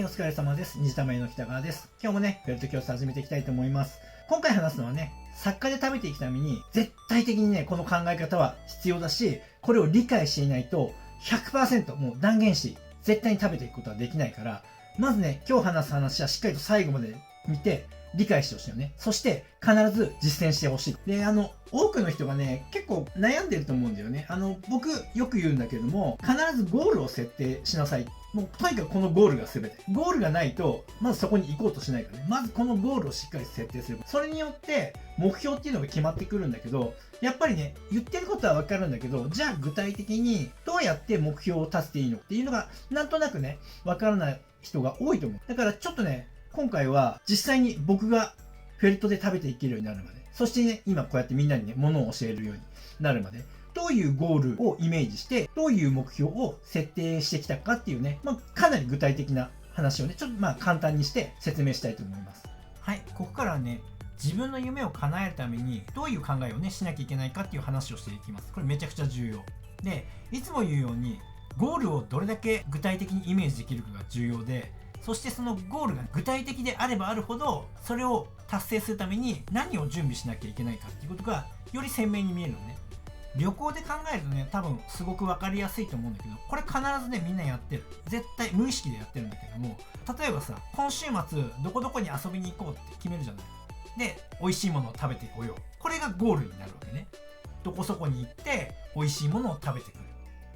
お疲れ様です。虹玉屋の北川です。今日もね、フェルト教室始めていきたいと思います。今回話すのはね、作家で食べていくために、絶対的にね、この考え方は必要だし、これを理解していないと、100% もう断言し、絶対に食べていくことはできないから、まずね、今日話す話はしっかりと最後まで見て、理解してほしいよね。そして、必ず実践してほしい。で、多くの人がね、結構悩んでると思うんだよね。僕、よく言うんだけども、必ずゴールを設定しなさい。もう、とにかくこのゴールが全て。ゴールがないと、まずそこに行こうとしないからね。まずこのゴールをしっかり設定する。それによって、目標っていうのが決まってくるんだけど、やっぱりね、言ってることはわかるんだけど、じゃあ具体的にどうやって目標を立てていいのっていうのが、なんとなくね、わからない人が多いと思う。だからちょっとね、今回は実際に僕がフェルトで食べていけるようになるまで、そしてね、今こうやってみんなにね、ものを教えるようになるまで、どういうゴールをイメージして、どういう目標を設定してきたかっていうね、かなり具体的な話をね、ちょっと簡単にして説明したいと思います。はい、ここからはね、自分の夢を叶えるためにどういう考えをね、しなきゃいけないかっていう話をしていきます。これめちゃくちゃ重要。で、いつも言うように、ゴールをどれだけ具体的にイメージできるかが重要で、そしてそのゴールが具体的であればあるほど、それを達成するために何を準備しなきゃいけないかっていうことがより鮮明に見えるのね。旅行で考えるとね、多分すごく分かりやすいと思うんだけど、これ必ずね、みんなやってる。絶対無意識でやってるんだけども、例えばさ、今週末どこどこに遊びに行こうって決めるじゃない。で、美味しいものを食べてこよう。これがゴールになるわけね。どこそこに行って美味しいものを食べてくる。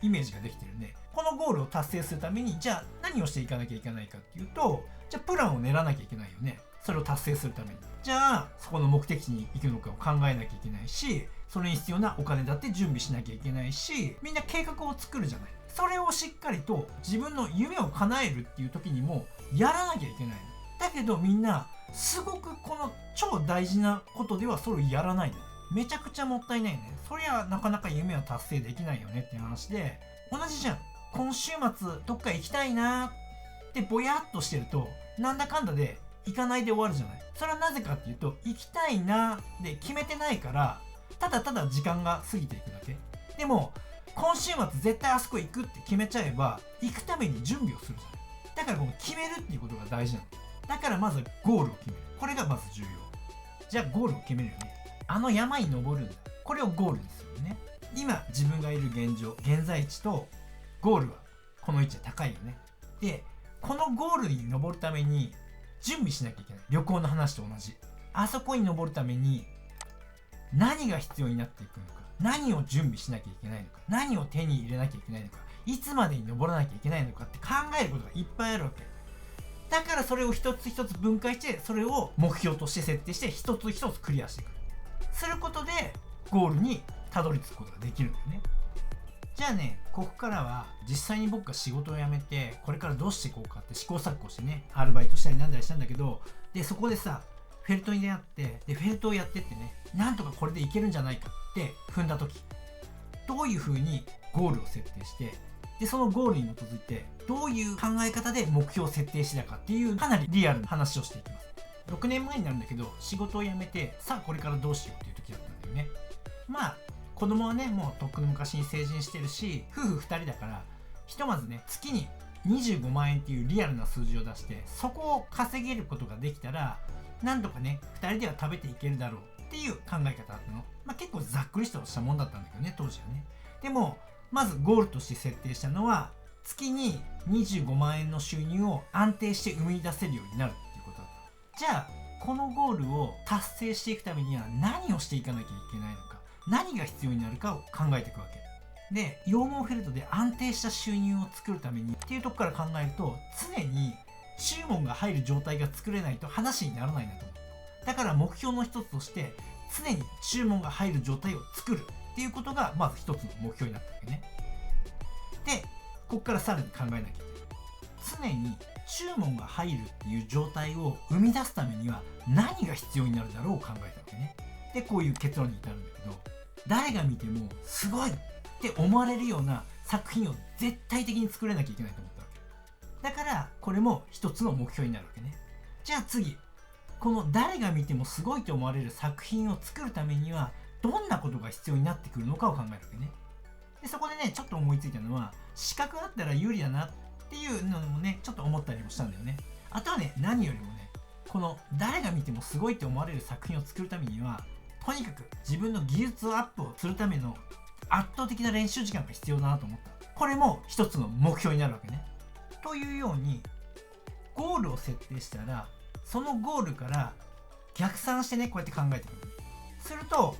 イメージができてるね。このゴールを達成するために、じゃあ何をしていかなきゃいけないかっていうと、じゃあプランを練らなきゃいけないよね。それを達成するために。じゃあ、そこの目的地に行くのかを考えなきゃいけないし、それに必要なお金だって準備しなきゃいけないし、みんな計画を作るじゃない。それをしっかりと自分の夢を叶えるっていう時にもやらなきゃいけないの。だけどみんな、すごくこの超大事なことではそれをやらないの。めちゃくちゃもったいないね。そりゃなかなか夢を達成できないよねっていう話で、同じじゃん。今週末どっか行きたいなーってぼやっとしてると、なんだかんだで行かないで終わるじゃない。それはなぜかっていうと、行きたいなーで決めてないから、ただただ時間が過ぎていくだけ。でも、今週末絶対あそこ行くって決めちゃえば、行くために準備をするじゃない。だからこの決めるっていうことが大事なの。だからまずゴールを決める。これがまず重要。じゃあゴールを決めるよね。山に登るんだ。これをゴールにするよね。今自分がいる現状、現在地とゴールはこの位置で高いよね。で、このゴールに登るために準備しなきゃいけない。旅行の話と同じ。あそこに登るために何が必要になっていくのか。何を準備しなきゃいけないのか。何を手に入れなきゃいけないのか。いつまでに登らなきゃいけないのかって考えることがいっぱいあるわけ。だからそれを一つ一つ分解して、それを目標として設定して一つ一つクリアしていく。することでゴールにたどり着くことができるんだよね。じゃあね、ここからは実際に僕が仕事を辞めて、これからどうしていこうかって試行錯誤してね、アルバイトしたりなんだりしたんだけど、で、そこでさ、フェルトに出会って、で、フェルトをやってってね、なんとかこれでいけるんじゃないかって踏んだ時、どういう風にゴールを設定して、で、そのゴールに基づいて、どういう考え方で目標を設定してたかっていう、かなりリアルな話をしていきます。6年前になるんだけど、仕事を辞めて、さあこれからどうしようっていう時だったんだよね。子供はね、もうとっくの昔に成人してるし、夫婦2人だから、ひとまずね、月に25万円っていうリアルな数字を出して、そこを稼げることができたら、なんとかね、2人では食べていけるだろうっていう考え方だったの。結構ざっくりとしたもんだったんだけどね、当時はね。でも、まずゴールとして設定したのは、月に25万円の収入を安定して生み出せるようになるっていうことだった。じゃあ、このゴールを達成していくためには何をしていかなきゃいけないのか。何が必要になるかを考えていくわけで、羊毛フェルトで安定した収入を作るためにっていうところから考えると、常に注文が入る状態が作れないと話にならないなと思う。だから目標の一つとして常に注文が入る状態を作るっていうことがまず一つの目標になったわけね。で、ここからさらに考えなきゃいけない。常に注文が入るっていう状態を生み出すためには何が必要になるだろうを考えたわけね。で、こういう結論に至るんだけど、誰が見てもすごいって思われるような作品を絶対的に作れなきゃいけないと思ったわけ。だからこれも一つの目標になるわけね。じゃあ次、この誰が見てもすごいと思われる作品を作るためにはどんなことが必要になってくるのかを考えるわけね。で、そこでね、ちょっと思いついたのは、資格あったら有利だなっっていうのもねちょっと思ったりもしたんだよね。あとはね、何よりもね、この誰が見てもすごいと思われる作品を作るためには、とにかく自分の技術アップをするための圧倒的な練習時間が必要だなと思った。これも一つの目標になるわけね。というようにゴールを設定したら、そのゴールから逆算してね、こうやって考えてくる。すると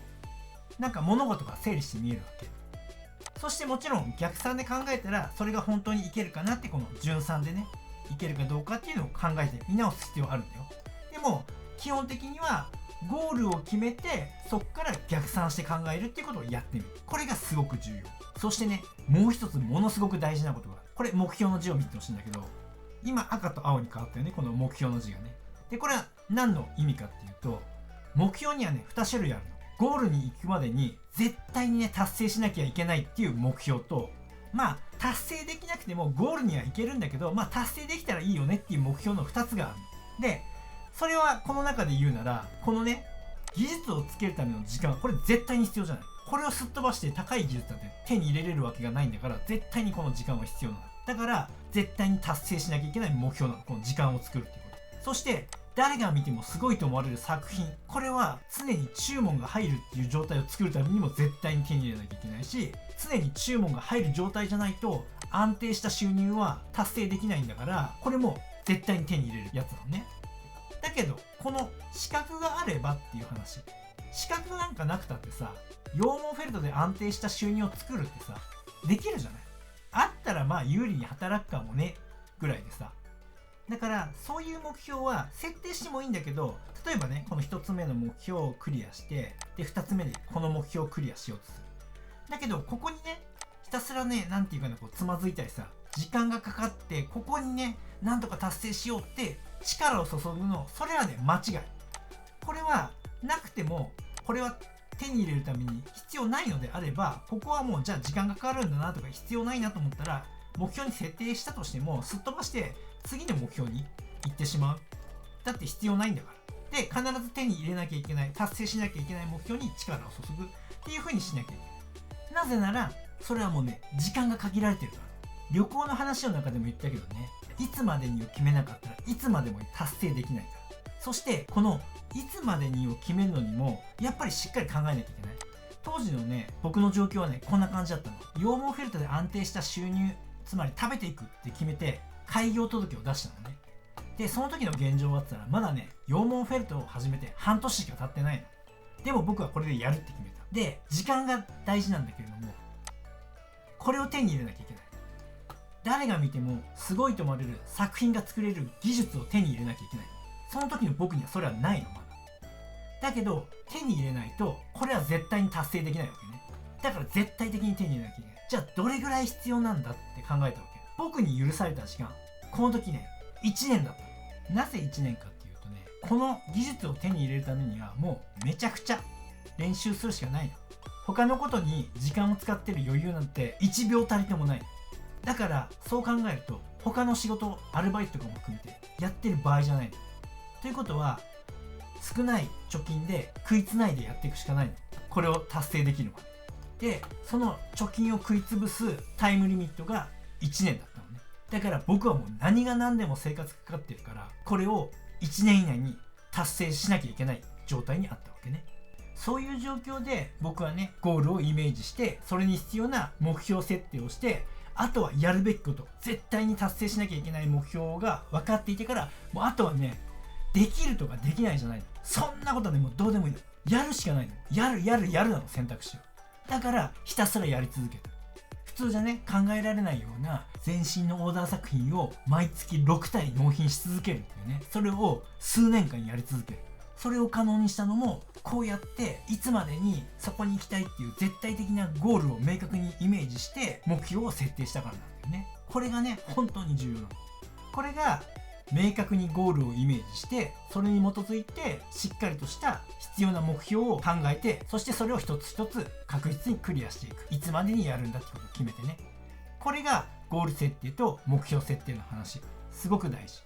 なんか物事が整理して見えるわけ。そしてもちろん逆算で考えたら、それが本当にいけるかなって、この順算でねいけるかどうかっていうのを考えて見直す必要あるんだよ。でも基本的にはゴールを決めて、そこから逆算して考えるっていうことをやってみる。これがすごく重要。そしてね、もう一つものすごく大事なことが、これ目標の字を見てほしいんだけど、今赤と青に変わったよね、この目標の字がね。でこれは何の意味かっていうと、目標にはね2種類あるの。ゴールに行くまでに絶対にね達成しなきゃいけないっていう目標と、まあ達成できなくてもゴールには行けるんだけど、まあ達成できたらいいよねっていう目標の2つがある。でそれはこの中で言うなら、このね技術をつけるための時間、これ絶対に必要じゃない。これをすっ飛ばして高い技術なんて手に入れれるわけがないんだから、絶対にこの時間は必要なの。だから絶対に達成しなきゃいけない目標なの、この時間を作るっていうこと。そして誰が見てもすごいと思われる作品、これは常に注文が入るっていう状態を作るためにも絶対に手に入れなきゃいけないし、常に注文が入る状態じゃないと安定した収入は達成できないんだから、これも絶対に手に入れるやつなのね。だけどこの資格があればっていう話、資格なんかなくたってさ、羊毛フェルトで安定した収入を作るってさできるじゃない。あったらまあ有利に働くかもねぐらいでさ。だからそういう目標は設定してもいいんだけど、例えばねこの1つ目の目標をクリアして、で2つ目でこの目標をクリアしようとする。だけどここにねひたすらね、なんていうかな、こうつまずいたりさ、時間がかかって、ここにねなんとか達成しようって力を注ぐの、それはね間違い。これはなくても、これは手に入れるために必要ないのであれば、ここはもうじゃあ時間がかかるんだなとか必要ないなと思ったら、目標に設定したとしてもすっ飛ばして次の目標に行ってしまう。だって必要ないんだから。で必ず手に入れなきゃいけない、達成しなきゃいけない目標に力を注ぐっていう風にしなきゃいけない。なぜならそれはもうね時間が限られてるから。旅行の話の中でも言ったけどね、いつまでにを決めなかったらいつまでも達成できないから。そしてこのいつまでにを決めるのにもやっぱりしっかり考えなきゃいけない。当時のね僕の状況はねこんな感じだったの。羊毛フェルトで安定した収入、つまり食べていくって決めて開業届を出したのね。でその時の現状はって言ったら、まだね羊毛フェルトを始めて半年しか経ってないの。でも僕はこれでやるって決めた。で時間が大事なんだけれども、これを手に入れなきゃいけない。誰が見てもすごいと思われる作品が作れる技術を手に入れなきゃいけない。その時の僕にはそれはないのまだ。だけど手に入れないとこれは絶対に達成できないわけね。だから絶対的に手に入れなきゃいけない。じゃあどれぐらい必要なんだって考えたわけ。僕に許された時間、この時ね1年だった。なぜ1年かっていうとね、この技術を手に入れるためにはもうめちゃくちゃ練習するしかないの。他のことに時間を使ってる余裕なんて1秒たりともない。だからそう考えると他の仕事、アルバイトとかも含めてやってる場合じゃないの。ということは少ない貯金で食いつないでやっていくしかないの、これを達成できるまで。でその貯金を食いつぶすタイムリミットが1年だったのね。だから僕はもう何が何でも生活かかってるから、これを1年以内に達成しなきゃいけない状態にあったわけね。そういう状況で僕はねゴールをイメージして、それに必要な目標設定をして、あとはやるべきこと、絶対に達成しなきゃいけない目標が分かっていてから、もうあとはねできるとかできないじゃないの。そんなことはねもうどうでもいいの。やるしかないの。やるなの選択肢は。だからひたすらやり続けた。普通じゃね考えられないような全身のオーダー作品を毎月6体納品し続けるっていうね、それを数年間やり続ける。それを可能にしたのもこうやって、いつまでにそこに行きたいっていう絶対的なゴールを明確にイメージして目標を設定したからなんだよね。これがね本当に重要なの。これが明確にゴールをイメージして、それに基づいてしっかりとした必要な目標を考えて、そしてそれを一つ一つ確実にクリアしていく。いつまでにやるんだってことを決めてね。これがゴール設定と目標設定の話、すごく大事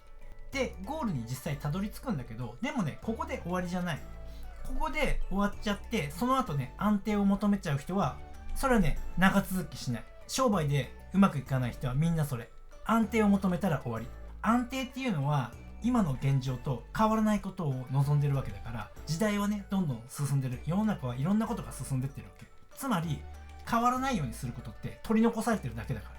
で、ゴールに実際たどり着くんだけど、でもねここで終わりじゃない。ここで終わっちゃって、その後ね安定を求めちゃう人は、それはね長続きしない。商売でうまくいかない人はみんなそれ、安定を求めたら終わり。安定っていうのは今の現状と変わらないことを望んでるわけだから、時代はねどんどん進んでる。世の中はいろんなことが進んでってるわけ。つまり変わらないようにすることって取り残されてるだけだから。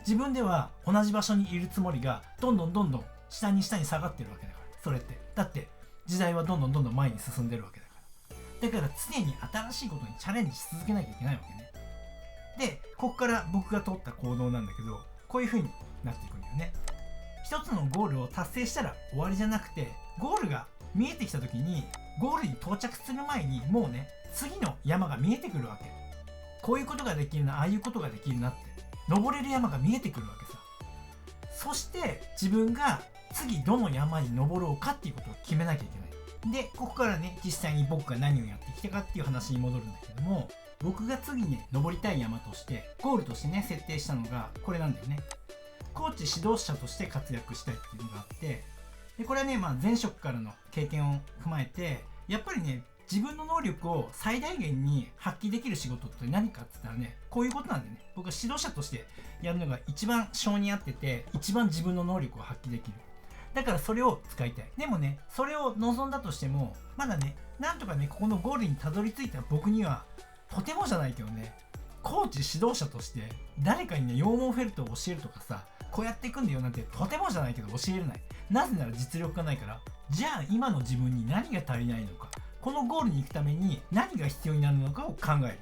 自分では同じ場所にいるつもりがどんどん下に下がってるわけだから。それってだって時代はどんどん前に進んでるわけだから。だから常に新しいことにチャレンジし続けなきゃいけないわけね。でここから僕が取った行動なんだけど、こういう風になっていくんだよね。一つのゴールを達成したら終わりじゃなくて、ゴールが見えてきた時にゴールに到着する前にもうね次の山が見えてくるわけ。こういうことができるな、ああいうことができるなって登れる山が見えてくるわけさ。そして自分が次どの山に登ろうかっていうことを決めなきゃいけない。でここからね実際に僕が何をやってきたかっていう話に戻るんだけども、僕が次ね登りたい山としてゴールとしてね設定したのがこれなんだよね。コーチ指導者として活躍したいっていうのがあって、でこれはね前職からの経験を踏まえて、やっぱりね自分の能力を最大限に発揮できる仕事って何かって言ったらね、こういうことなんでね、僕は指導者としてやるのが一番性に合ってて、一番自分の能力を発揮できる。だからそれを使いたい。でもねそれを望んだとしても、まだねなんとかねここのゴールにたどり着いた僕にはとてもじゃないけどね、コーチ指導者として誰かにね羊毛フェルトを教えるとかさ、こうやっていくんだよなんてとてもじゃないけど教えれない。なぜなら実力がないから。じゃあ今の自分に何が足りないのか、このゴールに行くために何が必要になるのかを考える。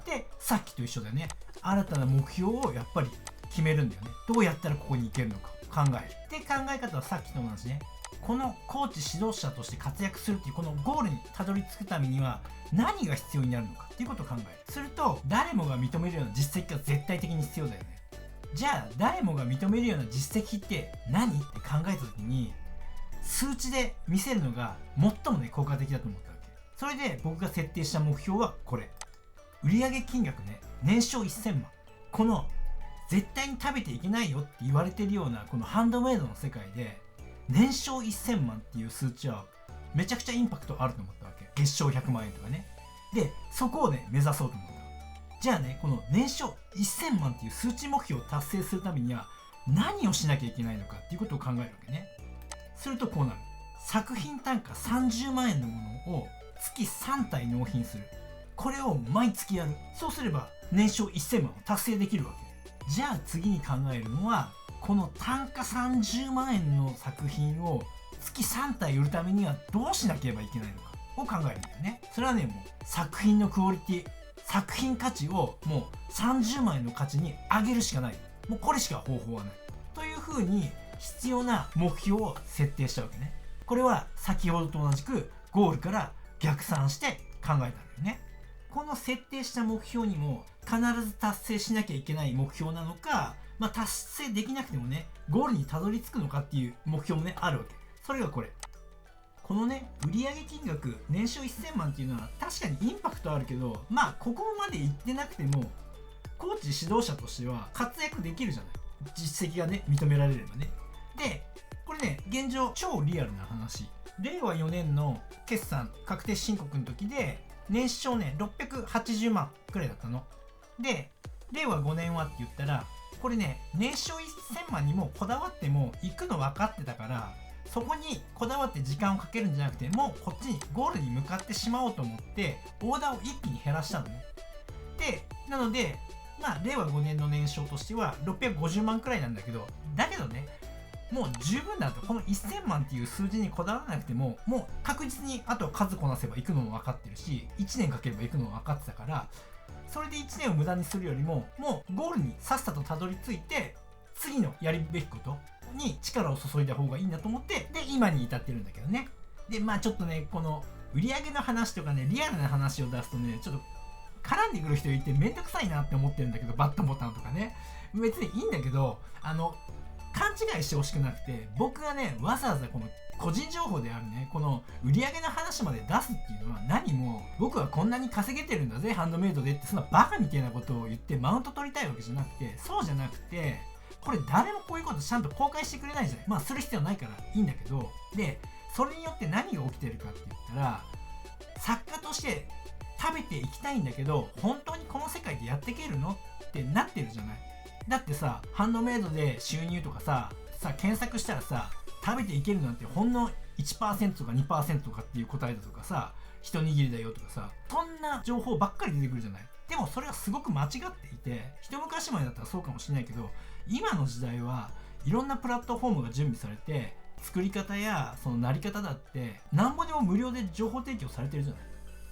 でさっきと一緒だよね、新たな目標をやっぱり決めるんだよね。どうやったらここに行けるのかを考える。で考え方はさっきと同じね。このコーチ指導者として活躍するっていうこのゴールにたどり着くためには何が必要になるのかっていうことを考える。すると誰もが認めるような実績が絶対的に必要だよね。じゃあ誰もが認めるような実績って何って考えた時に、数値で見せるのが最もね効果的だと思ったわけ。それで僕が設定した目標はこれ。売上金額ね、年商1000万。この絶対に食べていけないよって言われてるようなこのハンドメイドの世界で年商1000万っていう数値はめちゃくちゃインパクトあると思ったわけ。月賞100万円とかね。でそこをね目指そうと思った。じゃあねこの年商1000万っていう数値目標を達成するためには何をしなきゃいけないのかっていうことを考えるわけね。するとこうなる。作品単価30万円のものを月3体納品する。これを毎月やる。そうすれば年商1000万を達成できるわけ。じゃあ次に考えるのは、この単価30万円の作品を月3体売るためにはどうしなければいけないのかを考えるんだよね。それはねもう作品のクオリティ、作品価値をもう30万円の価値に上げるしかない。もうこれしか方法はないというふうに必要な目標を設定したわけね。これは先ほどと同じくゴールから逆算して考えたんだよね。この設定した目標にも必ず達成しなきゃいけない目標なのか、達成できなくてもねゴールにたどり着くのかっていう目標もねあるわけ。それがこれ。このね売上金額年商1000万っていうのは確かにインパクトあるけど、ここまでいってなくてもコーチ指導者としては活躍できるじゃない。実績がね認められればね。でこれね現状超リアルな話。令和4年の決算確定申告の時で年商ね680万くらいだったの。で令和5年はって言ったら、これね年商1000万にもこだわっても行くの分かってたから、そこにこだわって時間をかけるんじゃなくて、もうこっちにゴールに向かってしまおうと思ってオーダーを一気に減らしたのね。でなので令和5年の年商としては650万くらいなんだけど、だけどねもう十分だと。この1000万っていう数字にこだわらなくても、もう確実にあとは数こなせば行くのも分かってるし、1年かければ行くのも分かってたから、それで1年を無駄にするよりももうゴールにさっさとたどり着いて次のやるべきことに力を注いだ方がいいなと思って、で今に至ってるんだけどね。でちょっとねこの売上の話とかねリアルな話を出すとねちょっと絡んでくる人いてめんどくさいなって思ってるんだけど、バットボタンとかね別にいいんだけど、勘違いしてほしくなくて、僕がねわざわざこの個人情報であるねこの売上の話まで出すっていうのは、何も僕はこんなに稼げてるんだぜハンドメイドでってそんなバカみたいなことを言ってマウント取りたいわけじゃなくて、そうじゃなくて、これ誰もこういうことちゃんと公開してくれないじゃない。する必要ないからいいんだけど、でそれによって何が起きてるかって言ったら、作家として食べていきたいんだけど本当にこの世界でやっていけるのってなってるじゃない。だってさ、ハンドメイドで収入とかさ検索したらさ、食べていけるなんてほんの 1% とか 2% とかっていう答えだとかさ、一握りだよとかさ、そんな情報ばっかり出てくるじゃない。でもそれはすごく間違っていて、一昔前だったらそうかもしれないけど、今の時代はいろんなプラットフォームが準備されて、作り方やそのなり方だってなんぼでも無料で情報提供されてるじゃない。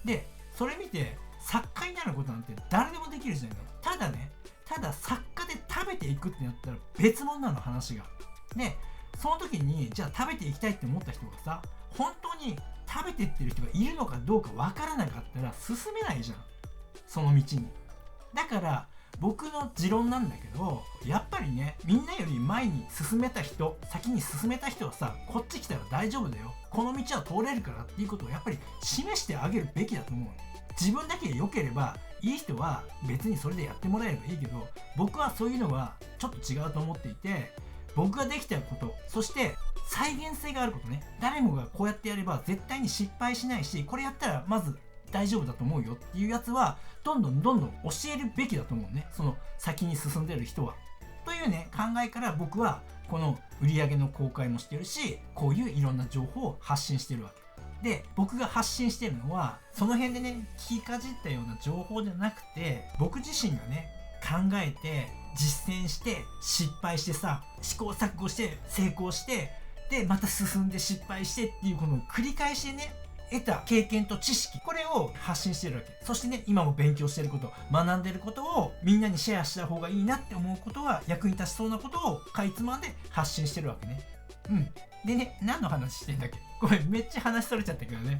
でそれ見て作家になることなんて誰でもできるじゃないか。ただ作家で食べていくってなったら別物なの、話が。でその時にじゃあ食べていきたいって思った人がさ、本当に食べてってる人がいるのかどうかわからなかったら進めないじゃん、その道に。だから僕の持論なんだけど、やっぱりね、みんなより前に先に進めた人はさ、こっち来たら大丈夫だよ、この道は通れるからっていうことをやっぱり示してあげるべきだと思う。自分だけで良ければいい人は別にそれでやってもらえればいいけど、僕はそういうのはちょっと違うと思っていて、僕ができたこと、そして再現性があることね。誰もがこうやってやれば絶対に失敗しないし、これやったらまず大丈夫だと思うよっていうやつはどんどん教えるべきだと思うね、その先に進んでる人は。というね、考えから僕はこの売上の公開もしてるし、こういういろんな情報を発信してるわけで、僕が発信してるのはその辺でね、聞きかじったような情報じゃなくて、僕自身がね考えて実践して失敗してさ、試行錯誤して成功して、でまた進んで失敗してっていうこの繰り返しでね、得た経験と知識、これを発信してるわけ。そしてね、今も勉強してること、学んでることをみんなにシェアした方がいいなって思うことは、役に立ちそうなことをかいつまんで発信してるわけね。でね、何の話してんだっけ、ごめん、めっちゃ話それちゃったけどね。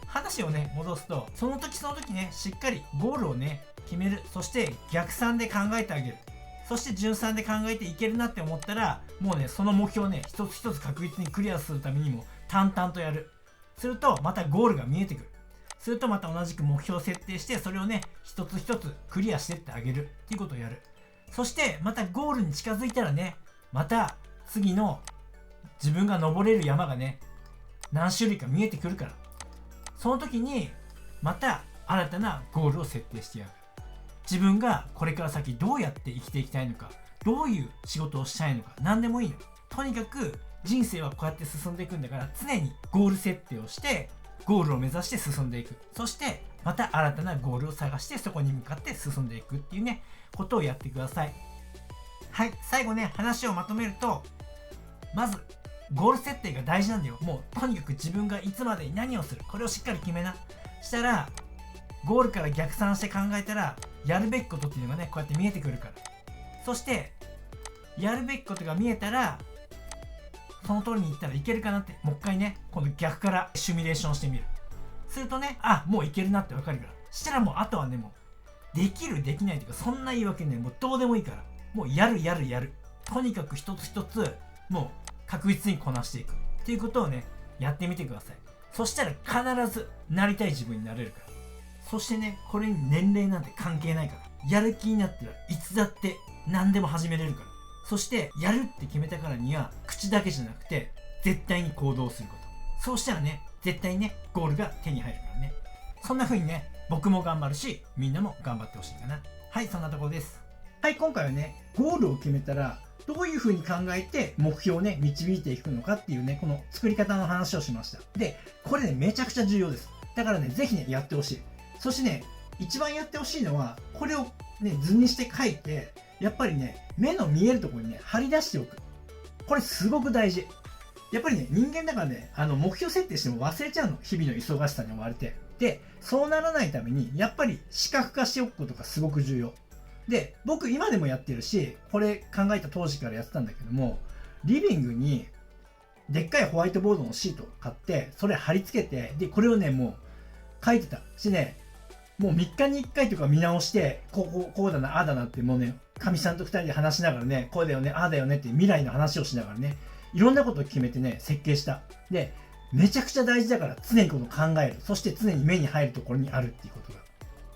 話をね戻すと、その時ね、しっかりゴールをね決める。そして逆算で考えてあげる。そして順算で考えていけるなって思ったら、もうね、その目標をね一つ一つ確実にクリアするためにも淡々とやる。するとまたゴールが見えてくる。するとまた同じく目標を設定して、それをね一つ一つクリアしてってあげるっていうことをやる。そしてまたゴールに近づいたらね、また次の自分が登れる山がね何種類か見えてくるから、その時にまた新たなゴールを設定してやる。自分がこれから先どうやって生きていきたいのか、どういう仕事をしたいのか、何でもいいの。とにかく人生はこうやって進んでいくんだから、常にゴール設定をしてゴールを目指して進んでいく。そしてまた新たなゴールを探して、そこに向かって進んでいくっていうねことをやってください。はい、最後ね、話をまとめると、まずゴール設定が大事なんだよ。もうとにかく自分がいつまでに何をする、これをしっかり決めな。したらゴールから逆算して考えたら、やるべきことっていうのがねこうやって見えてくるから。そしてやるべきことが見えたら、その通りにいったらいけるかなって、もう一回ね今度逆からシミュレーションしてみる。するとね、もういけるなってわかるから。したらもうあとはね、もうできるできないとかそんな言い訳ね、もうどうでもいいから、もうやる。とにかく一つ一つもう確実にこなしていくっていうことをねやってみてください。そしたら必ずなりたい自分になれるから。そしてね、これに年齢なんて関係ないから、やる気になったらいつだって何でも始めれるから。そしてやるって決めたからには口だけじゃなくて絶対に行動すること。そうしたらね、絶対にねゴールが手に入るからね。そんな風にね、僕も頑張るし、みんなも頑張ってほしいかな。はい、そんなところです。はい、今回はね、ゴールを決めたらどういう風に考えて目標をね導いていくのかっていうね、この作り方の話をしました。でこれね、めちゃくちゃ重要です。だからね、ぜひねやってほしい。そしてね、一番やってほしいのは、これをね図にして書いて、やっぱりね目の見えるところにね貼り出しておく。これすごく大事。やっぱりね、人間だからね、目標設定しても忘れちゃうの、日々の忙しさに追われて。でそうならないためにやっぱり視覚化しておくことがすごく重要で、僕今でもやってるし、これ考えた当時からやってたんだけども、リビングにでっかいホワイトボードのシートを買って、それ貼り付けて、でこれをねもう書いてたしね、もう3日に1回とか見直して、こうだな、ああだなって、もうねかみさんと2人で話しながらね、こうだよね、ああだよねって未来の話をしながらね、いろんなことを決めてね設計した。でめちゃくちゃ大事だから、常にこの考える。そして常に目に入るところにあるっていうことが。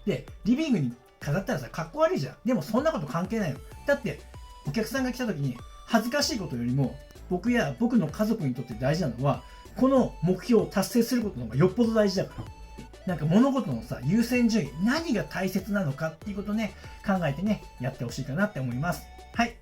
でリビングに飾ったらさ、かっこ悪いじゃん。でもそんなこと関係ないの。だってお客さんが来た時に恥ずかしいことよりも、僕や僕の家族にとって大事なのは、この目標を達成することの方がよっぽど大事だから。なんか物事のさ、優先順位、何が大切なのかっていうことをね、考えてね、やってほしいかなって思います。はい。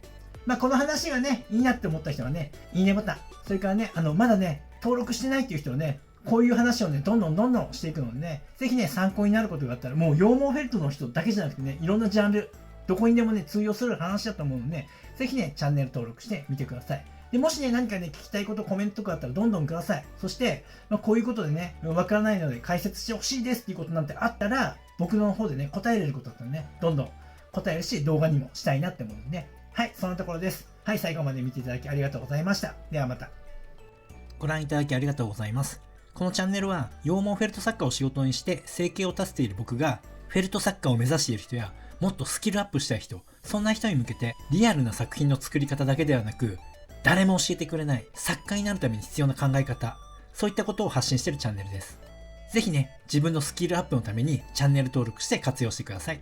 この話がね、いいなって思った人はね、いいねボタン、それからね、まだね、登録してないっていう人はね、こういう話をね、どんどんしていくのでね、ぜひね、参考になることがあったら、もう羊毛フェルトの人だけじゃなくてね、いろんなジャンル、どこにでもね、通用する話だと思うのでね、ぜひね、チャンネル登録してみてください。で、もしね、何かね、聞きたいこと、コメントとかあったらどんどんください。そして、こういうことでね、わからないので解説してほしいですっていうことなんてあったら、僕の方でね、答えれることだったらね、どんどん答えるし、動画にもしたいなって思うのでね。はい、そんなところです。はい、最後まで見ていただきありがとうございました。ではまた。ご覧いただきありがとうございます。このチャンネルは羊毛フェルト作家を仕事にして生計を立てている僕が、フェルト作家を目指している人やもっとスキルアップしたい人、そんな人に向けてリアルな作品の作り方だけではなく、誰も教えてくれない作家になるために必要な考え方、そういったことを発信しているチャンネルです。ぜひね、自分のスキルアップのためにチャンネル登録して活用してください。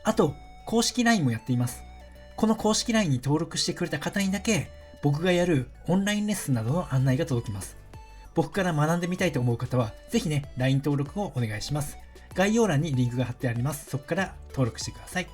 あと、公式 LINE もやっています。この公式 LINE に登録してくれた方にだけ、僕がやるオンラインレッスンなどの案内が届きます。僕から学んでみたいと思う方は、ぜひね、LINE 登録をお願いします。概要欄にリンクが貼ってあります。そこから登録してください。